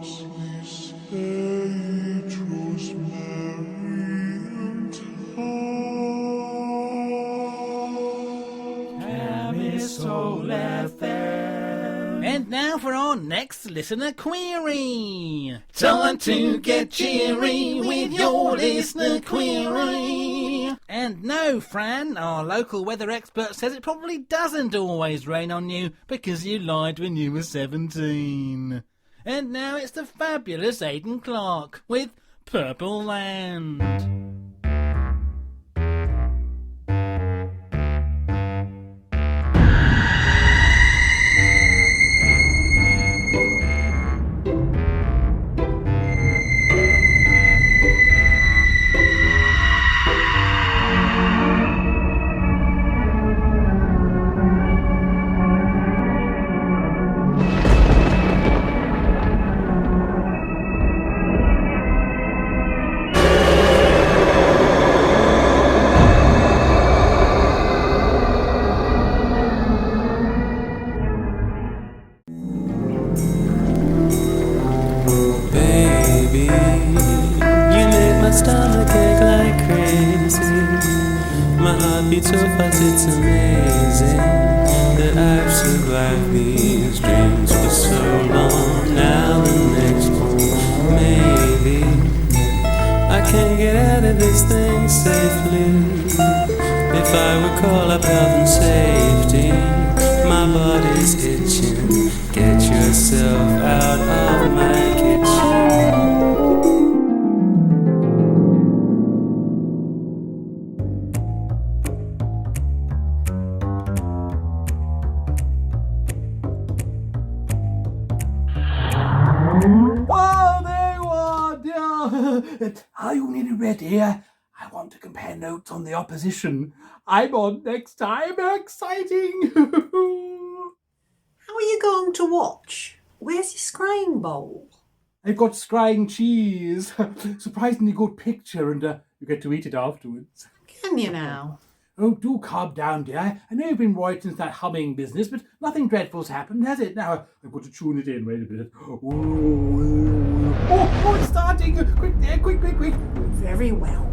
Parsley, sage, rosemary, and thyme. Camisole FM. And now for our next listener query. Time to get cheery with your listener query. And no, Fran, our local weather expert says it probably doesn't always rain on you because you lied when you were 17. And now it's the fabulous Aidan Clark with Purple Land. So fast, it's amazing that I've survived these dreams for so long. Now the next one, maybe I can get out of this thing safely. If I recall up health and safety, my body's itching. Get yourself out of my kitchen. Are you nearly ready? I want to compare notes on the opposition. I'm on next time. Exciting! How are you going to watch? Where's your scrying bowl? I've got scrying cheese. Surprisingly good picture, and you get to eat it afterwards. Can you now? Oh, do calm down, dear. I know you've been worried since that humming business, but nothing dreadful's happened, has it? Now, I've got to tune it in. Wait a minute. Oh, it's starting. Quick there, quick. Very well.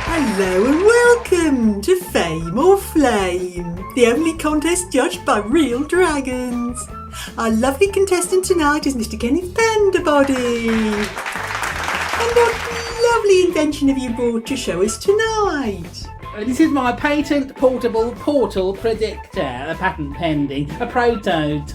Hello and welcome to Fame or Flame, the only contest judged by real dragons. Our lovely contestant tonight is Mr. Kenneth Pandabody. And what lovely invention have you brought to show us tonight? This is my patent portable portal predictor, a patent pending, a prototype.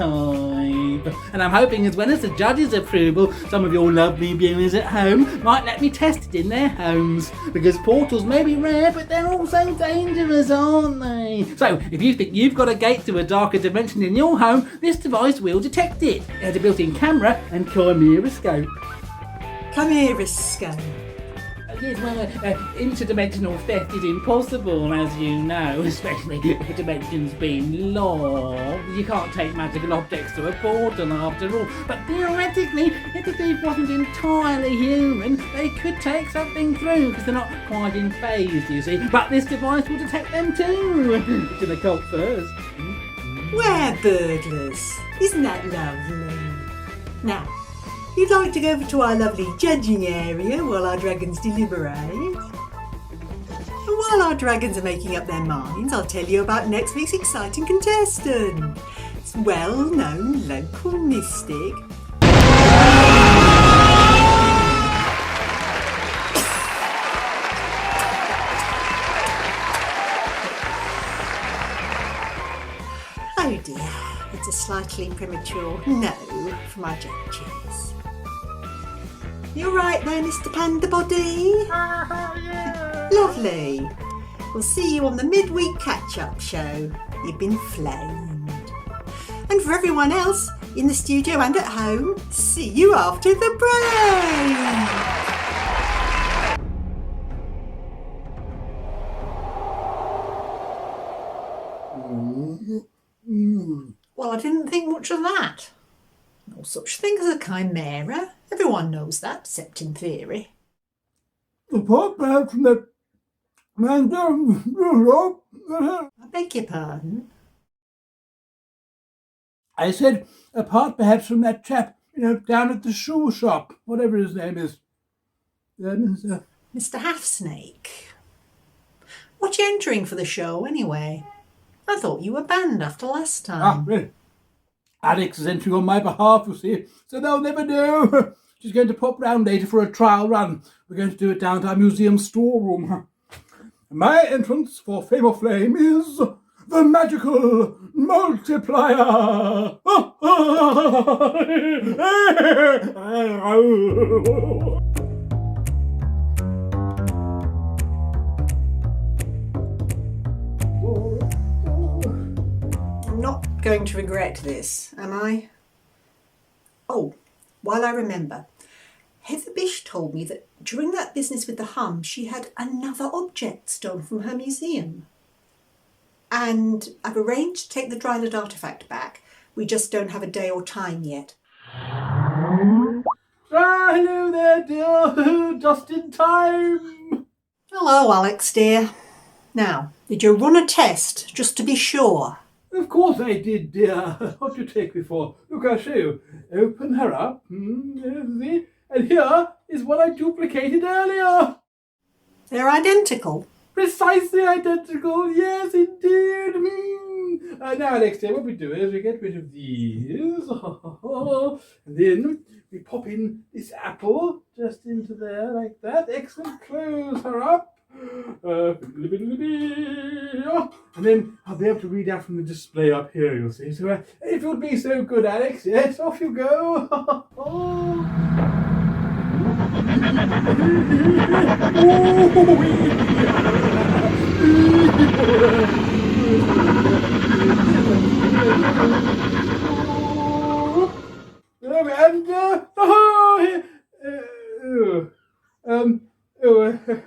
And I'm hoping as well as the judges' approval, some of your lovely viewers at home might let me test it in their homes. Because portals may be rare, but they're also dangerous, aren't they? So, if you think you've got a gate to a darker dimension in your home, this device will detect it. It has a built-in camera and chimeroscope. Chimeroscope. Yes, well, interdimensional theft is impossible, as you know, especially if the dimension's been locked. You can't take magical objects to a portal after all. But theoretically, if the thief wasn't entirely human, they could take something through, because they're not quite in phase, you see. But this device will detect them too. It's an occult first. We're burglars. Isn't that lovely? Now, you'd like to go over to our lovely judging area while our dragons deliberate? And while our dragons are making up their minds, I'll tell you about next week's exciting contestant. It's well-known local mystic. Oh dear, it's a slightly premature no from our judges. You're right there, Mr. Pandabody. Yeah. Lovely. We'll see you on the midweek catch-up show. You've been flamed. And for everyone else in the studio and at home, see you after the break. Well, I didn't think much of that. No such thing as a chimera. Everyone knows that, except in theory. Apart perhaps from that man down the I beg your pardon? I said, apart perhaps from that chap, down at the shoe shop, whatever his name is. Mr. Halfsnake. What you entering for the show, anyway? I thought you were banned after last time. Really? Alex is entering on my behalf, you see, so they'll never know. She's going to pop round later for a trial run. We're going to do it down at our museum storeroom. My entrance for Fame or Flame is the magical multiplier. I'm not going to regret this, am I? Oh, while I remember, Heather Bish told me that during that business with the hum, she had another object stolen from her museum. And I've arranged to take the Dryland artefact back. We just don't have a day or time yet. Hello there, dear. Just in time. Hello, Alex, dear. Now, did you run a test, just to be sure? Of course I did, dear. What do you take me for? Look, I'll show you. Open her up. See? And here is what I duplicated earlier. They're identical. Precisely identical. Yes, indeed. Now, Alex, dear, what we do is we get rid of these. And then we pop in this apple just into there like that. Excellent. Close her up. And then I'll be able to read out from the display up here, you'll see. So it would be so good, Alex. Yes, off you go.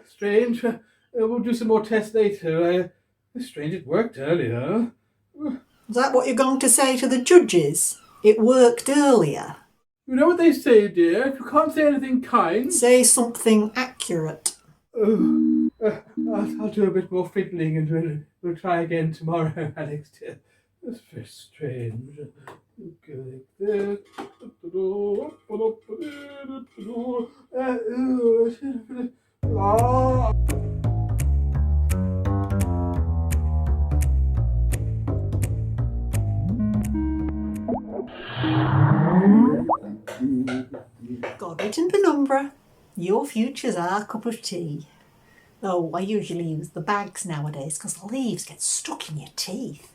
Strange. We'll do some more tests later. Strange, it worked earlier. Is that what you're going to say to the judges? It worked earlier. You know what they say, dear? If you can't say anything kind... Say something accurate. I'll do a bit more fiddling and we'll try again tomorrow, Alex, dear. That's very strange. Go like this. Godwit and Penumbra, your future's our cup of tea. Oh, I usually use the bags nowadays because the leaves get stuck in your teeth.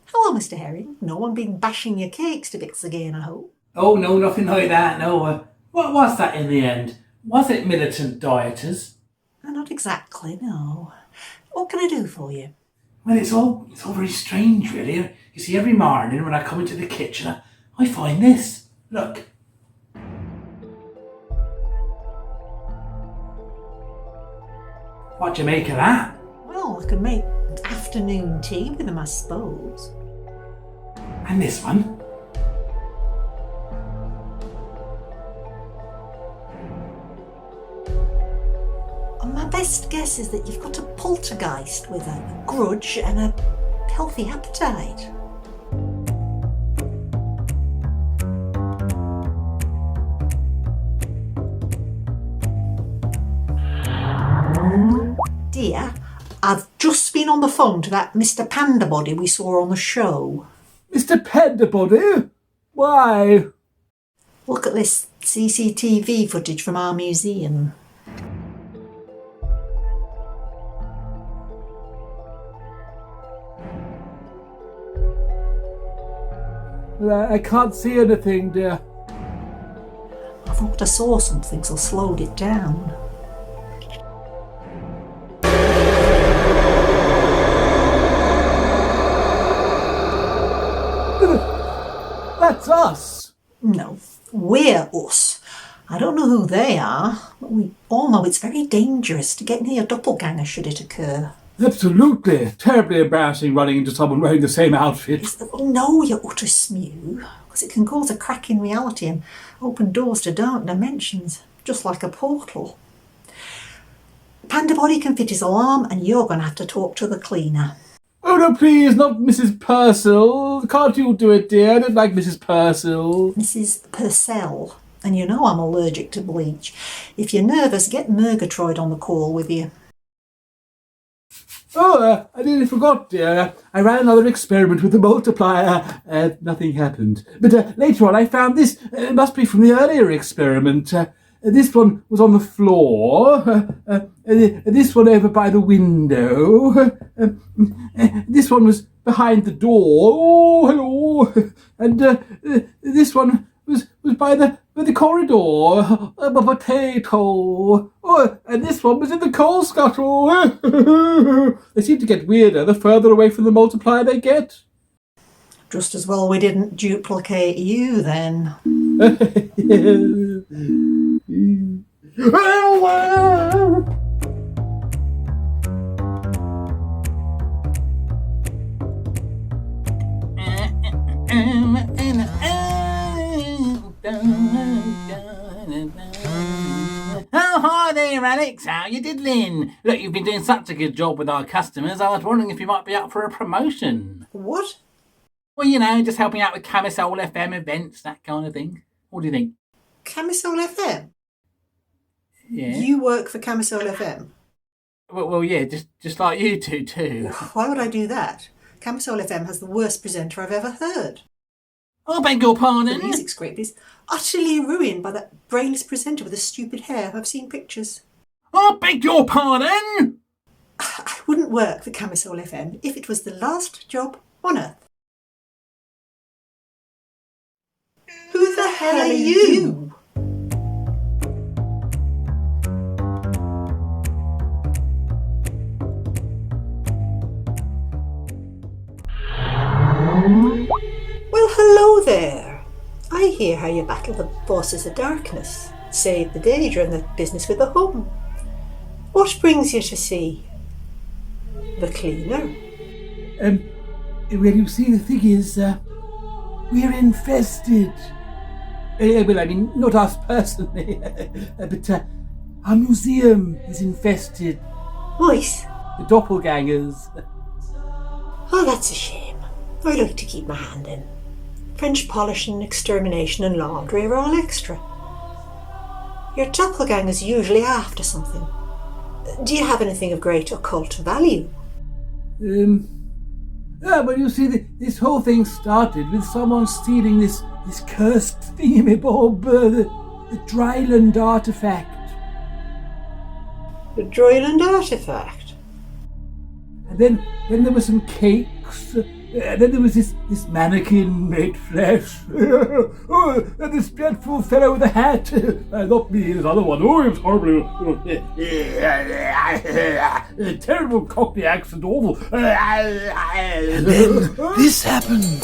Hello, Mr. Herring. No one been bashing your cakes to bits again, I hope. Oh, no, nothing like that, no. What was that in the end? Was it militant dieters? Not exactly, no. What can I do for you? Well, it's all very strange, really. You see, every morning when I come into the kitchen, I find this. Look. What do you make of that? Well, I can make afternoon tea with them, I suppose. And this one? And my best guess is that you've got a poltergeist with a grudge and a healthy appetite. Dear, I've just been on the phone to that Mr. Panda Body we saw on the show. Mr. Panda Body? Why? Look at this CCTV footage from our museum. I can't see anything, dear. I thought I saw something, so I slowed it down. That's us. No, we're us. I don't know who they are, but we all know it's very dangerous to get near a doppelganger should it occur. Absolutely. Terribly embarrassing running into someone wearing the same outfit. Oh no, you utter smew, because it can cause a crack in reality and open doors to dark dimensions, just like a portal. Panda Body can fit his alarm, and you're going to have to talk to the cleaner. Oh no, please, not Mrs. Purcell. Can't you do it, dear? I don't like Mrs. Purcell. Mrs. Purcell. And you know I'm allergic to bleach. If you're nervous, get Murgatroyd on the call with you. Oh, I nearly forgot, dear. I ran another experiment with the multiplier. Nothing happened. But later on I found this. It must be from the earlier experiment. This one was on the floor. This one over by the window. This one was behind the door. Oh, hello. And this one was by the corridor. A potato. Oh, and this one was in the coal scuttle. They seem to get weirder the further away from the multiplier they get. Just as well we didn't duplicate you then. Oh, hi there, Alex. How you diddling? Look, you've been doing such a good job with our customers. I was wondering if you might be up for a promotion. What? Well, you know, just helping out with Camisole FM events, that kind of thing. What do you think? Camisole FM? Yeah. You work for Camisole FM? Well, yeah, just like you two too. Why would I do that? Camisole FM has the worst presenter I've ever heard. I beg your The pardon. music scrape is utterly ruined by that brainless presenter with the stupid hair. I've seen pictures. I beg your pardon. I wouldn't work for Camisole FM if it was the last job on earth. Who the hell are you? Well, hello there. I hear how you battle the forces of darkness, saved the day during the business with the home. What brings you to see the cleaner? Well, you see, the thing is, we're infested. Well, I mean, not us personally, but our museum is infested. Voice? The doppelgangers. Oh, that's a shame. I like to keep my hand in. French polishing, extermination and laundry are all extra. Your doppelganger's usually after something. Do you have anything of great occult value? Well, you see, this whole thing started with someone stealing this cursed thingamabob, the Dryland artifact. The Dryland artifact? And then there were some cakes. And then there was this mannequin made flesh. Oh, and this dreadful fellow with a hat. Not me, this other one. Oh, he was horrible. Terrible Cockney accent, awful. And then this happened.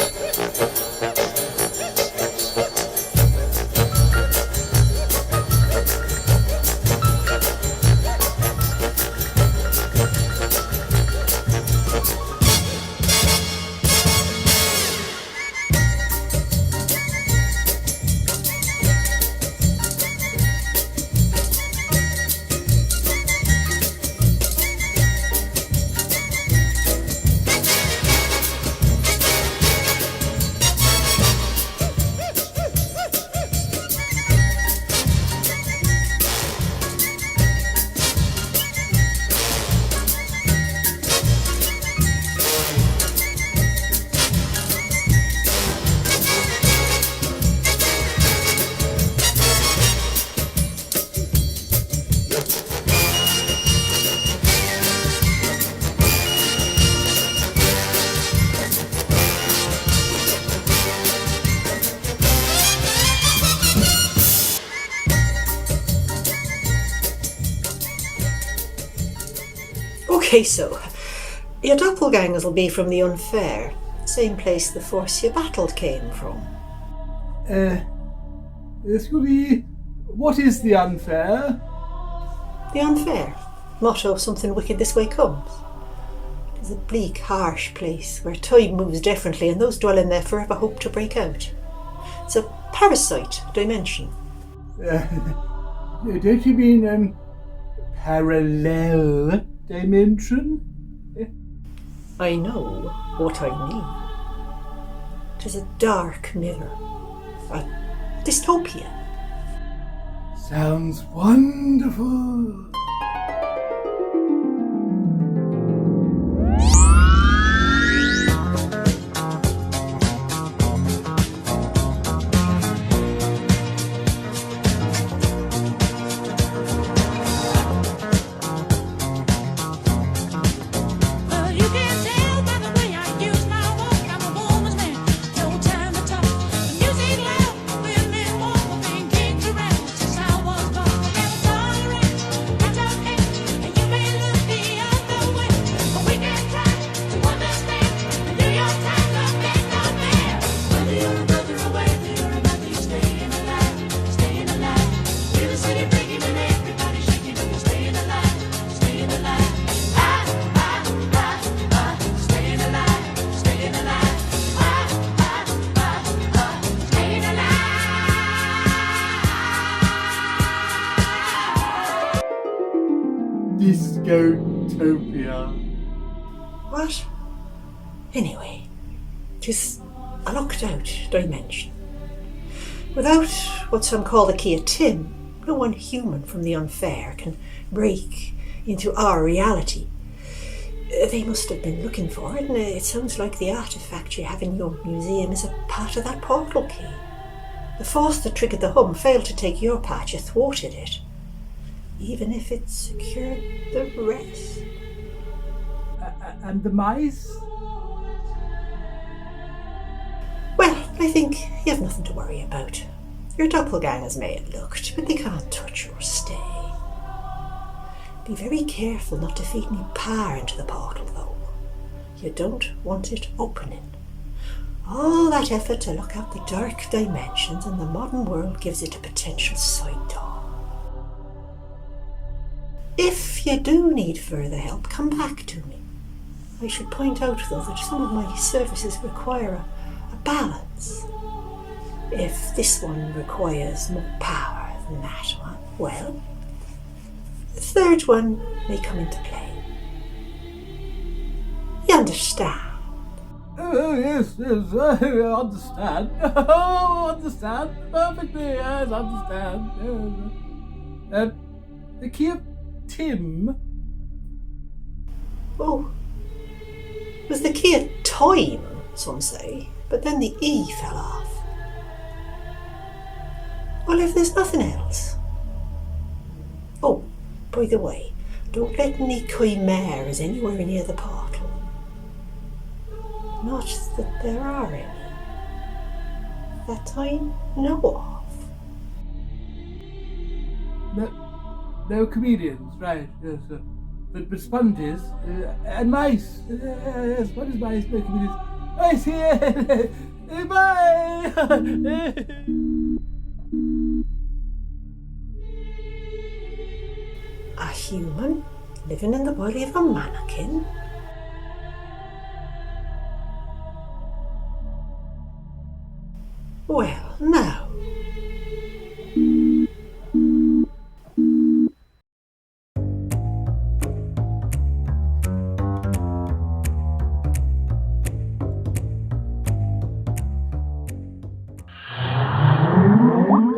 Okay, so your doppelgangers will be from the Unfair, same place the force you battled came from. Excuse me, what is the unfair? The Unfair, motto of Something Wicked This Way Comes. It's a bleak, harsh place where time moves differently and those dwelling there forever hope to break out. It's a parasite dimension. Don't you mean parallel dimension? I know what I mean. 'Tis a dark mirror, a dystopia. Sounds wonderful. Discotopia. What? Anyway, 'tis a locked out dimension. Without what some call the key of Tim, no one human from the unfair can break into our reality. They must have been looking for it, and it sounds like the artefact you have in your museum is a part of that portal key. The force that triggered the hum failed to take your part, you thwarted it. Even if it secured the rest. And the mice? Well, I think you have nothing to worry about. Your doppelgangers may have looked, but they can't touch or stay. Be very careful not to feed any power into the portal, though. You don't want it opening. All that effort to look out the dark dimensions in the modern world gives it a potential side door. If you do need further help, come back to me. I should point out, though, that some of my services require a balance. If this one requires more power than that one, well, the third one may come into play. You understand? Oh, yes, I understand. Oh, understand perfectly, yes, understand. The key of Tim? Oh, it was the key of time, some say, but then the E fell off. Well, if there's nothing else. Oh, by the way, don't let any chimeras anywhere near the portal. Not that there are any. That I know of. No comedians, right? Yes, but sponges and mice. Yes, sponges, mice, no comedians. Mice here. Bye. A human living in the body of a mannequin? Well, no.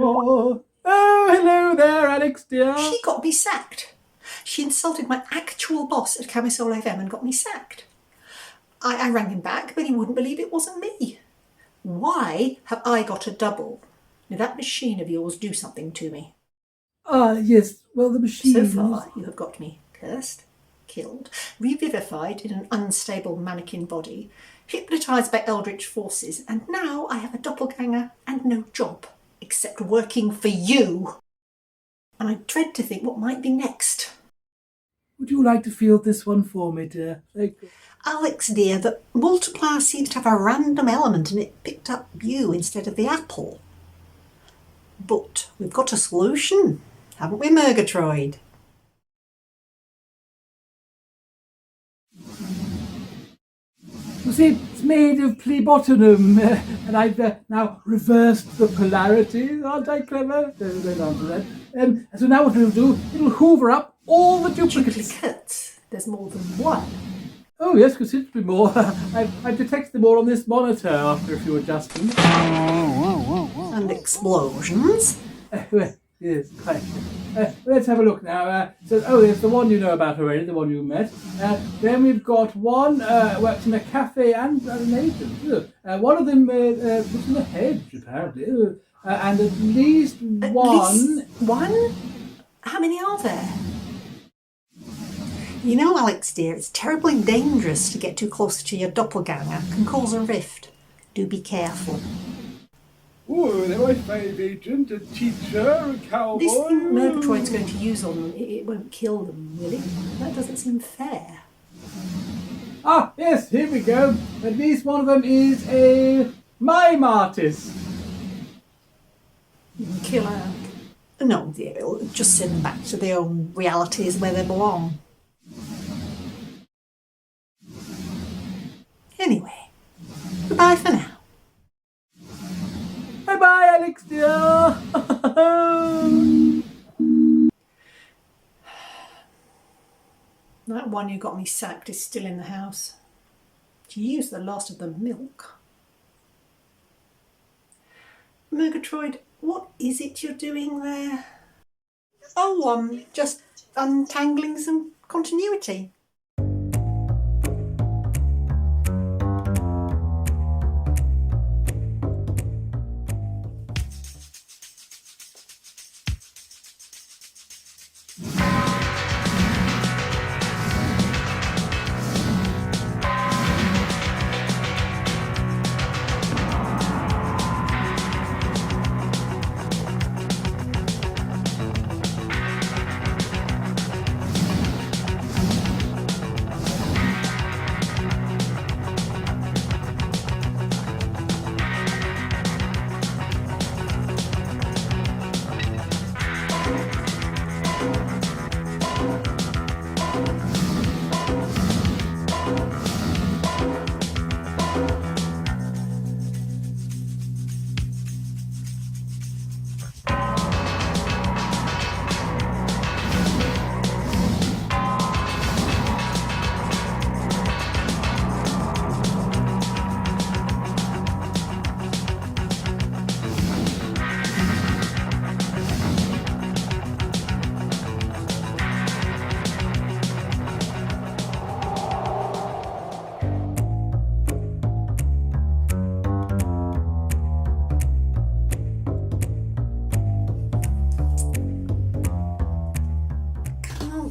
Oh, hello there, Alex dear. She got me sacked. She insulted my actual boss at Camisole FM and got me sacked. I rang him back, but he wouldn't believe it wasn't me. Why have I got a double? Did that machine of yours do something to me? Yes, well, the machine... So far, you have got me cursed, killed, revivified in an unstable mannequin body, hypnotised by eldritch forces, and now I have a doppelganger and no job, except working for you. And I dread to think what might be next. Would you like to field this one for me, dear? Thank you. Alex, dear, the multiplier seems to have a random element and it picked up you instead of the apple. But we've got a solution, haven't we, Murgatroyd? You see, it's made of plebotinum, and I've now reversed the polarity. Aren't I clever? Don't go down to that. And so now what it'll do, it'll hoover up all the duplicates. Duplicates? There's more than one. Oh yes, considerably more. I've detected them all on this monitor after a few adjustments. And explosions. Yes, quite. Let's have a look now. There's the one you know about already, the one you met. Then we've got one works in a cafe and an agent. One of them was in a hedge, apparently. And at least one... One? How many are there? You know, Alex dear, it's terribly dangerous to get too close to your doppelganger. It can cause a rift. Do be careful. Oh, they're my fave agent, a teacher, a cowboy. This thing Murgatroyd's going to use on them, it won't kill them, will it? That doesn't seem fair. Ah, yes, here we go. At least one of them is a mime artist. You can kill her. No, dear, it'll just send them back to their own realities where they belong. Anyway, goodbye for now. Bye-bye, Alex dear. That one who got me sacked is still in the house. She used the last of the milk. Murgatroyd, what is it you're doing there? Oh, I'm just untangling some continuity.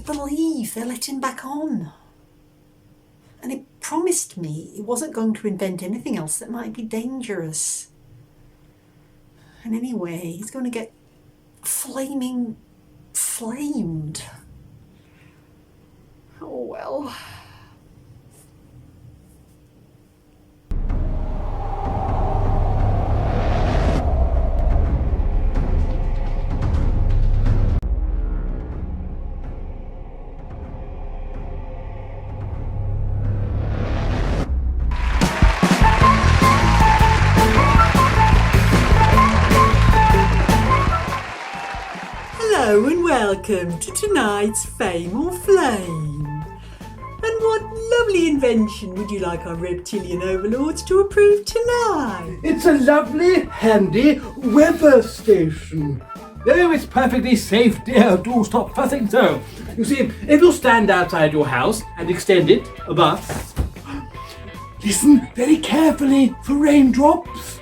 Believe they're letting back on. And he promised me he wasn't going to invent anything else that might be dangerous. And anyway, he's going to get flamed. Oh well. Hello and welcome to tonight's Fame or Flame. And what lovely invention would you like our reptilian overlords to approve tonight? It's a lovely, handy weather station. Oh, it's perfectly safe, dear. Do stop fussing so. You see, if you stand outside your house and extend it above, listen very carefully for raindrops.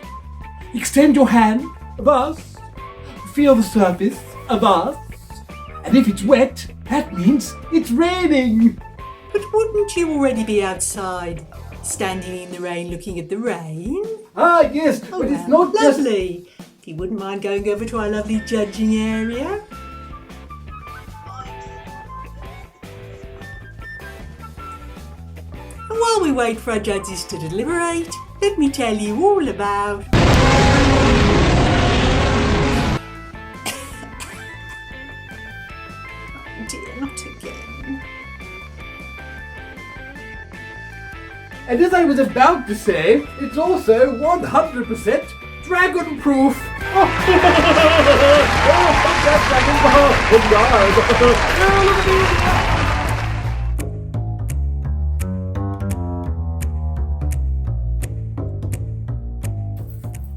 Extend your hand above, feel the surface above, and if it's wet, that means it's raining. But wouldn't you already be outside, standing in the rain looking at the rain? Ah, yes, but it's not just... Lovely. If you wouldn't mind going over to our lovely judging area. And while we wait for our judges to deliberate, let me tell you all about... Oh dear, not again. And as I was about to say, it's also 100% dragon-proof. Oh, that dragon!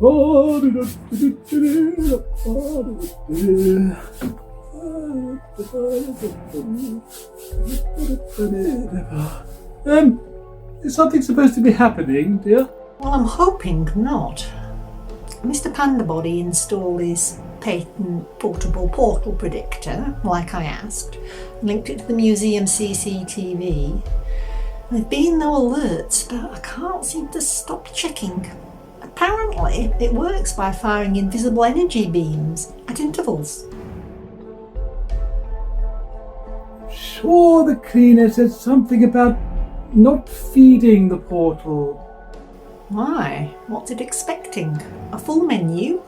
Oh, look at me! Is something supposed to be happening, dear? Well, I'm hoping not. Mr. Pandabody installed his patent portable portal predictor, like I asked, linked it to the museum CCTV. There've been no alerts, but I can't seem to stop checking. Apparently, it works by firing invisible energy beams at intervals. Sure, the cleaner said something about not feeding the portal. Why? What's it expecting? A full menu?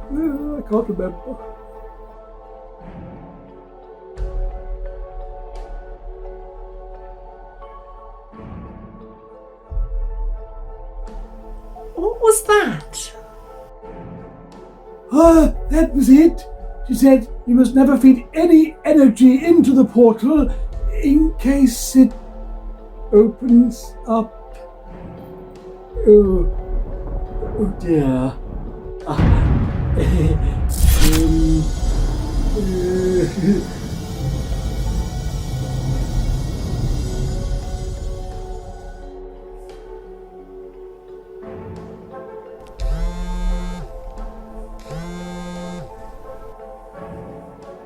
I can't remember. What was that? Ah, that was it. She said you must never feed any energy into the portal in case it opens up. Oh dear.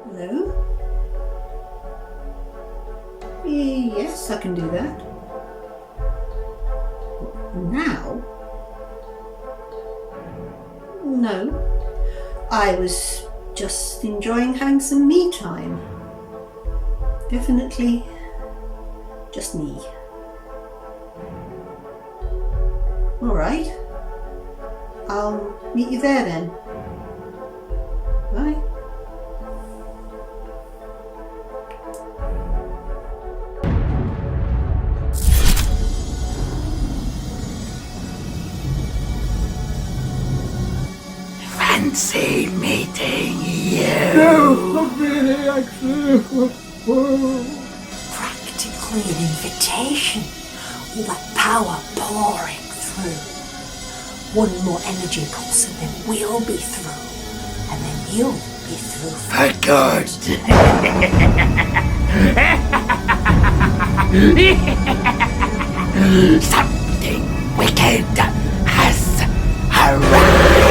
Hello? Yes, I can do that. Now? No. I was just enjoying having some me time. Definitely just me. Alright. I'll meet you there then. Bye. Fancy meeting you. No, not really, actually. Practically an invitation. All that power pouring through. One more energy pulse and then we'll be through. And then you'll be through. For good. Something wicked has arrived.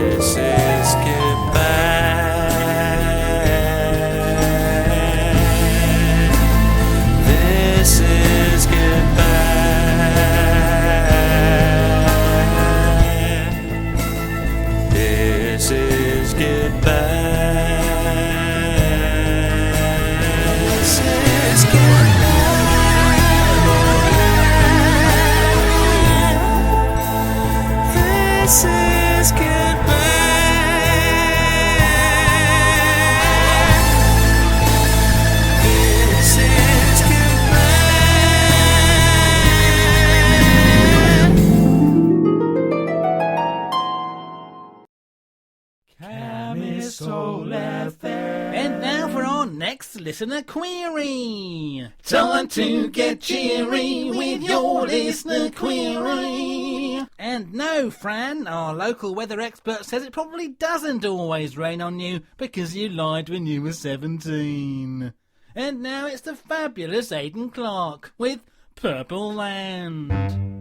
This is goodbye. This is goodbye. This is goodbye. This is goodbye. This is goodbye. This is goodbye. And now for our next listener query. Time to get cheery with your listener query. And no, Fran, our local weather expert says it probably doesn't always rain on you because you lied when you were 17. And now it's the fabulous Aidan Clark with Purple Land.